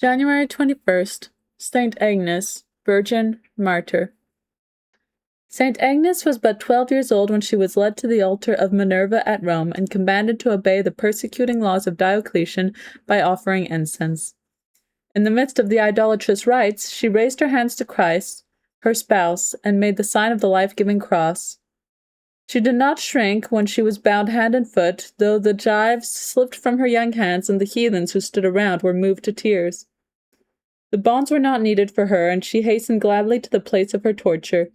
January 21st, Saint Agnes, Virgin, Martyr. Saint Agnes was but 12 years old when she was led to the altar of Minerva at Rome and commanded to obey the persecuting laws of Diocletian by offering incense. In the midst of the idolatrous rites, she raised her hands to Christ, her spouse, and made the sign of the life-giving cross. She did not shrink when she was bound hand and foot, though the gyves slipped from her young hands and the heathens who stood around were moved to tears. The bonds were not needed for her, and she hastened gladly to the place of her torture.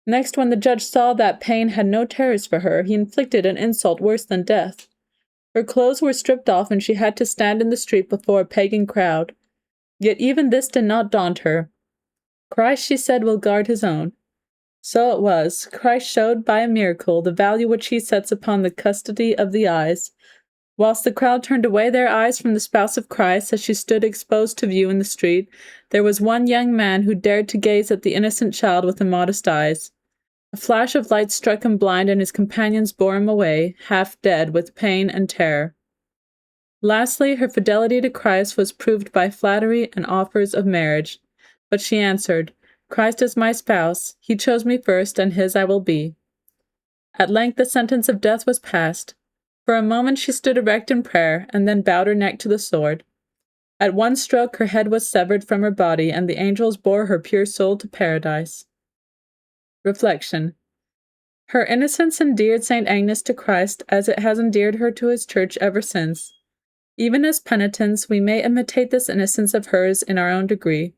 Next, when the judge saw that pain had no terrors for her, he inflicted an insult worse than death. Her clothes were stripped off, and she had to stand in the street before a pagan crowd. Yet even this did not daunt her. Christ, she said, will guard his own. So it was. Christ showed by a miracle the value which he sets upon the custody of the eyes. Whilst the crowd turned away their eyes from the spouse of Christ as she stood exposed to view in the street, there was one young man who dared to gaze at the innocent child with immodest eyes. A flash of light struck him blind, and his companions bore him away, half dead with pain and terror. Lastly, her fidelity to Christ was proved by flattery and offers of marriage. But she answered, Christ is my spouse, he chose me first, and his I will be. At length the sentence of death was passed. For a moment she stood erect in prayer, and then bowed her neck to the sword. At one stroke her head was severed from her body, and the angels bore her pure soul to paradise. Reflection. Her innocence endeared St. Agnes to Christ, as it has endeared her to his church ever since. Even as penitents, we may imitate this innocence of hers in our own degree.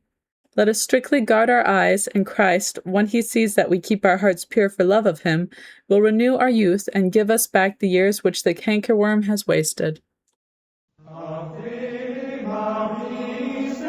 Let us strictly guard our eyes, and Christ, when he sees that we keep our hearts pure for love of him, will renew our youth and give us back the years which the cankerworm has wasted. Ave Maris,